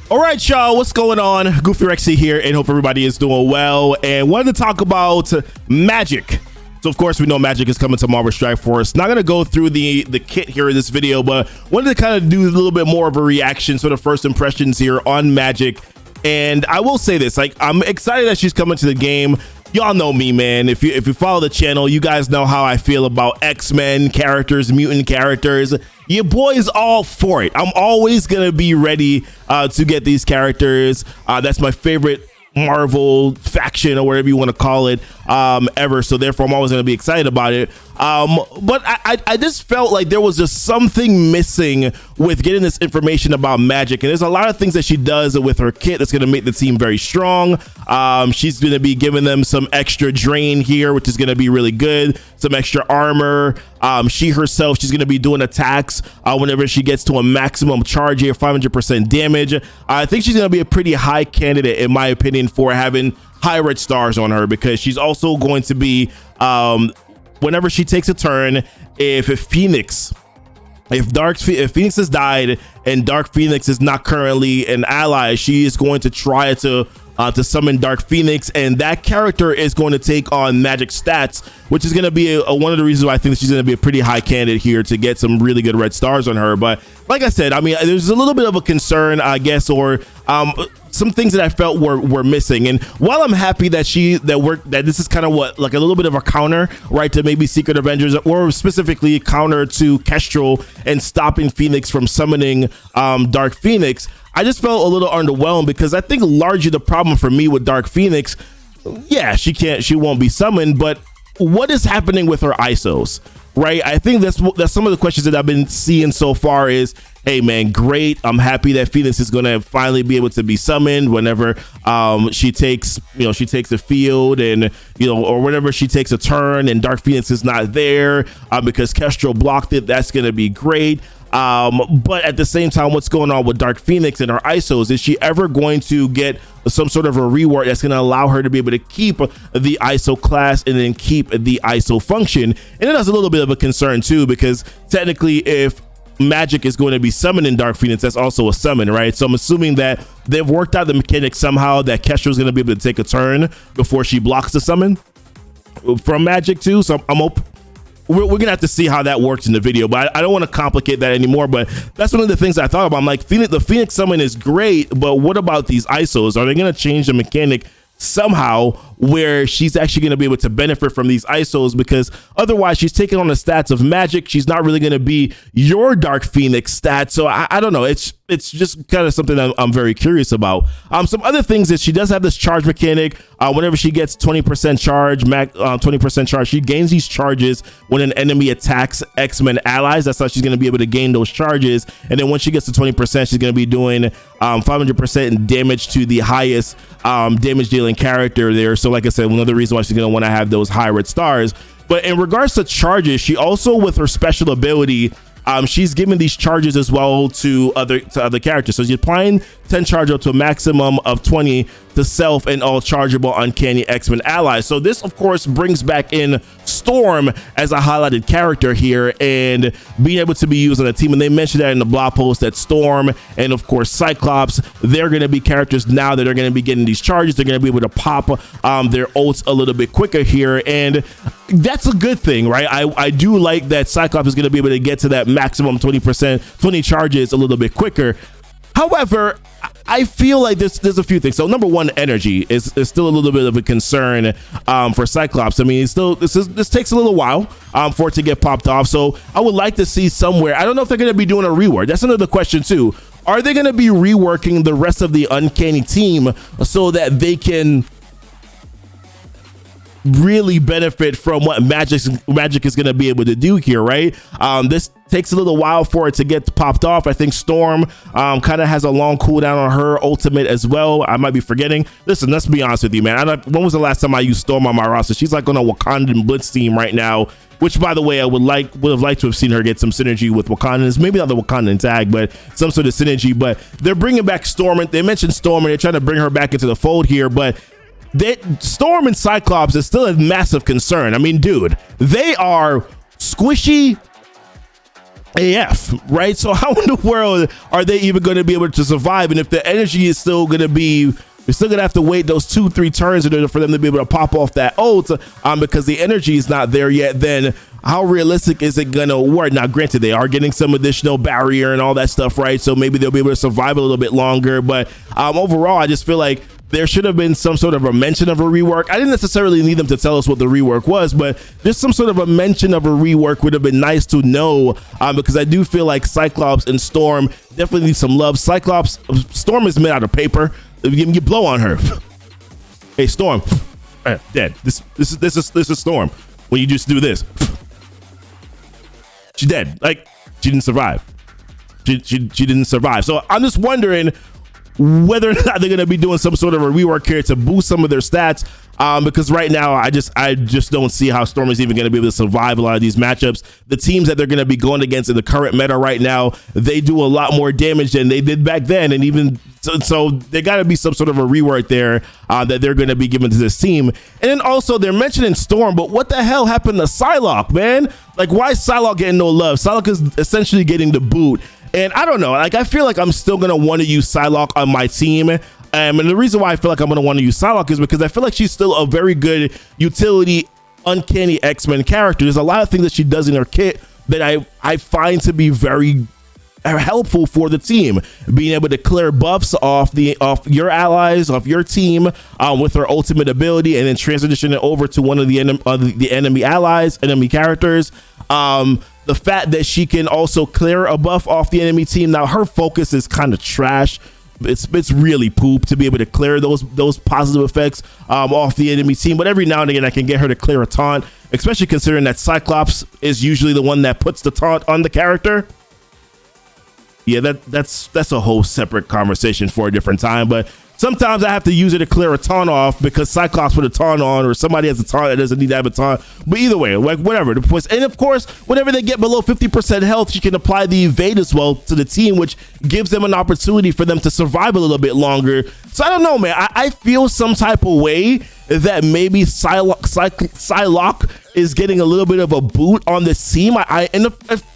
All right, y'all, what's going on? Goofy Rexy here, and hope everybody is doing well. And wanted to talk about Magik. So, of course, we know Magik is coming to Marvel Strike Force. Not going to go through the kit here in this video, but wanted to kind of do a little bit more of a reaction, sort of first impressions here on Magik. And I will say this, like, I'm excited that she's coming to the game. Y'all know me, man. If you follow the channel, you guys know how I feel about X-Men characters, mutant characters. Your boy is all for it. I'm always gonna be ready to get these characters. That's my favorite Marvel faction, or whatever you want to call it, ever. So therefore, I'm always going to be excited about it. But I just felt like there was just something missing with getting this information about Magik. And there's a lot of things that she does with her kit that's going to make the team very strong. She's going to be giving them some extra drain here, which is going to be really good. Some extra armor. She herself, she's going to be doing attacks whenever she gets to a maximum charge here, 500% damage. I think she's going to be a pretty high candidate, in my opinion, for having high red stars on her, because she's also going to be, whenever she takes a turn, if Phoenix has died and Dark Phoenix is not currently an ally, she is going to try to summon Dark Phoenix, and that character is going to take on Magik stats, which is going to be one of the reasons why I think she's going to be a pretty high candidate here to get some really good red stars on her. But like I said, I mean, there's a little bit of a concern, I guess, or some things that I felt were missing. And while I'm happy that that this is kind of like a little bit of a counter, right, to maybe Secret Avengers, or specifically a counter to Kestrel and stopping Phoenix from summoning Dark Phoenix, I just felt a little underwhelmed, because I think largely the problem for me with Dark Phoenix, yeah, she won't be summoned, but what is happening with her ISOs, right? I think that's some of the questions that I've been seeing so far is, hey man, great, I'm happy that Phoenix is going to finally be able to be summoned whenever she takes the field, and or whenever she takes a turn and Dark Phoenix is not there because Kestrel blocked it. That's going to be great. But at the same time, what's going on with Dark Phoenix and her ISOs? Is she ever going to get some sort of a reward that's going to allow her to be able to keep the ISO class and then keep the ISO function? And it has a little bit of a concern too, because technically, if Magik is going to be summoning Dark Phoenix, that's also a summon, right? So I'm assuming that they've worked out the mechanics somehow that Kestrel is going to be able to take a turn before she blocks the summon from Magik too. So we're gonna have to see how that works in the video, but I don't want to complicate that anymore. But that's one of the things I thought about. I'm like, the Phoenix summon is great, but what about these ISOs? Are they gonna change the mechanic somehow where she's actually going to be able to benefit from these ISOs? Because otherwise she's taking on the stats of Magik. She's not really going to be your Dark Phoenix stats. So I don't know. It's just kind of something that I'm very curious about. Some other things is she does have this charge mechanic. Whenever she gets 20% charge, 20% charge, she gains these charges when an enemy attacks X-Men allies. That's how she's going to be able to gain those charges. And then when she gets to 20%, she's going to be doing 500% damage to the highest damage dealing character there. So like I said, one of the reasons why she's going to want to have those high red stars. But in regards to charges, she also, with her special ability, she's giving these charges as well to other characters. So she's applying 10 charge up to a maximum of 20 to self and all chargeable uncanny X-Men allies. So this, of course, brings back in Storm as a highlighted character here and being able to be used on a team. And they mentioned that in the blog post that Storm and, of course, Cyclops, they're going to be characters now that are going to be getting these charges. They're going to be able to pop their ults a little bit quicker here. And that's a good thing, right? I do like that Cyclops is going to be able to get to that maximum 20 charges a little bit quicker. However, I feel like there's a few things. So number one, energy is still a little bit of a concern for Cyclops. I mean, this takes a little while for it to get popped off. So I would like to see somewhere. I don't know if they're going to be doing a rework. That's another question too. Are they going to be reworking the rest of the Uncanny team so that they can really benefit from what Magik is going to be able to do here, right? This takes a little while for it to get popped off. I think Storm kind of has a long cooldown on her ultimate as well. I might be forgetting. Listen, let's be honest with you, man. When was the last time I used Storm on my roster? She's like on a Wakandan Blitz team right now, which, by the way, I would have liked to have seen her get some synergy with Wakandans. Maybe not the Wakandan tag, but some sort of synergy. But they're bringing back Storm. They mentioned Storm, and they're trying to bring her back into the fold here, but Storm and Cyclops is still a massive concern. I mean, dude, they are squishy AF, right? So how in the world are they even going to be able to survive? And if the energy is still going to be, we're still going to have to wait those 2-3 turns in order for them to be able to pop off that ult, because the energy is not there yet, then how realistic is it going to work? Now, granted, they are getting some additional barrier and all that stuff, right? So maybe they'll be able to survive a little bit longer. But overall, I just feel like there should have been some sort of a mention of a rework. I didn't necessarily need them to tell us what the rework was, but just some sort of a mention of a rework would have been nice to know, because I do feel like Cyclops and Storm definitely need some love. Storm is made out of paper. You blow on her. Hey, Storm, dead. This is Storm. When you just do this, she's dead. Like, she didn't survive. She didn't survive. So I'm just wondering whether or not they're going to be doing some sort of a rework here to boost some of their stats, because right now I just don't see how Storm is even going to be able to survive a lot of these matchups. The teams that they're going to be going against in the current meta right now, they do a lot more damage than they did back then, and even so there got to be some sort of a rework there that they're going to be given to this team. And then also they're mentioning Storm, but what the hell happened to Psylocke, man? Like, why is Psylocke getting no love? Psylocke is essentially getting the boot. And I don't know, like, I feel like I'm still going to want to use Psylocke on my team. And the reason why I feel like I'm going to want to use Psylocke is because I feel like she's still a very good utility, uncanny X-Men character. There's a lot of things that she does in her kit that I find to be very helpful for the team. Being able to clear buffs off your allies, off your team, with her ultimate ability, and then transition it over to one of the enemy allies, enemy characters. The fact that she can also clear a buff off the enemy team. Now, her focus is kind of trash. It's really poop to be able to clear those positive effects off the enemy team. But every now and again, I can get her to clear a taunt, especially considering that Cyclops is usually the one that puts the taunt on the character. Yeah, that's a whole separate conversation for a different time. But sometimes I have to use it to clear a taunt off because Cyclops put a taunt on, or somebody has a taunt that doesn't need to have a taunt. But either way, like, whatever. And of course, whenever they get below 50% health, she can apply the evade as well to the team, which gives them an opportunity for them to survive a little bit longer. So I don't know, man. I feel some type of way that maybe Psylocke is getting a little bit of a boot on this team. And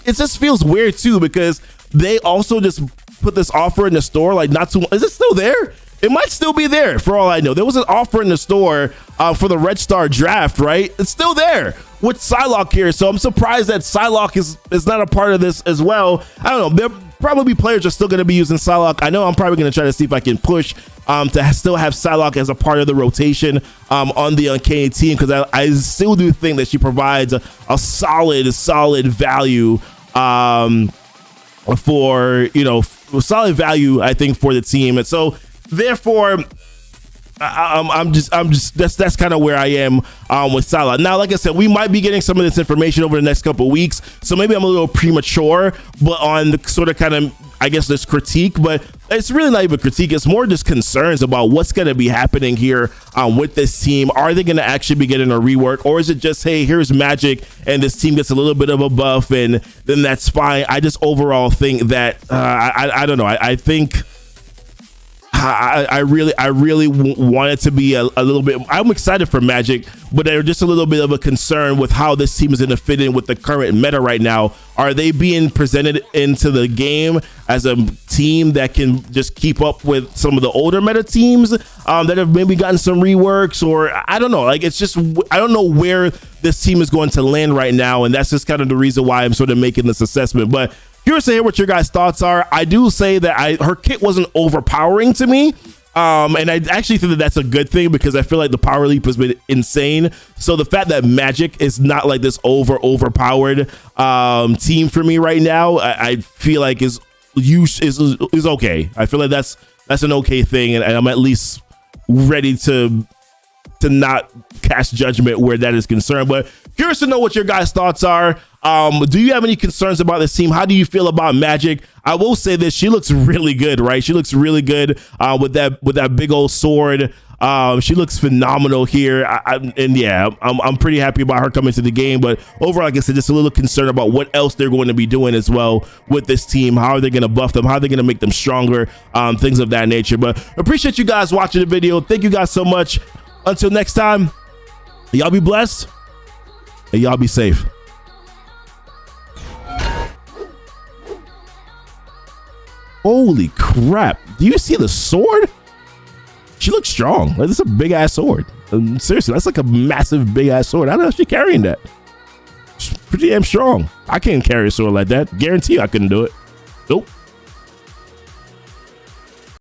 it just feels weird too, because they also just put this offer in the store like not too. Is it still there? It might still be there for all I know. There was an offer in the store for the Red Star draft, right? It's still there with Psylocke here. So I'm surprised that Psylocke is not a part of this as well. I don't know. There probably players are still going to be using Psylocke. I know I'm probably going to try to see if I can push to still have Psylocke as a part of the rotation on the Uncanny team, because I still do think that she provides a solid value for, solid value, I think, for the team. And so therefore, I'm just that's kind of where I am with Salah. Now, like I said, we might be getting some of this information over the next couple of weeks, so maybe I'm a little premature, but on the sort of kind of, I guess, this critique, but it's really not even critique. It's more just concerns about what's going to be happening here with this team. Are they going to actually be getting a rework, or is it just, hey, here's Magik and this team gets a little bit of a buff and then that's fine? I just overall think that I don't know. I think I really want it to be a little bit. I'm excited for Magik, but they're just a little bit of a concern with how this team is going to fit in with the current meta right now. Are they being presented into the game as a team that can just keep up with some of the older meta teams that have maybe gotten some reworks, or I don't know. Like, it's just, I don't know where this team is going to land right now, and that's just kind of the reason why I'm sort of making this assessment. But curious to hear what your guys' thoughts are. I do say that her kit wasn't overpowering to me. And I actually think that that's a good thing, because I feel like the power leap has been insane. So the fact that Magik is not like this overpowered team for me right now, I feel like is okay. I feel like that's an okay thing, and I'm at least ready to not cast judgment where that is concerned. But curious to know what your guys' thoughts are. Do you have any concerns about this team? How do you feel about Magik? I will say this: she looks really good, right? She looks really good with that big old sword. She looks phenomenal here, I'm pretty happy about her coming to the game. But overall, like I said, just a little concerned about what else they're going to be doing as well with this team. How are they going to buff them? How are they going to make them stronger? Things of that nature. But appreciate you guys watching the video. Thank you guys so much. Until next time, y'all be blessed and y'all be safe. Holy crap. Do you see the sword? She looks strong. Like, that's a big ass sword. Seriously, that's like a massive big ass sword. I don't know if she's carrying that. She's pretty damn strong. I can't carry a sword like that. Guarantee you I couldn't do it. Nope.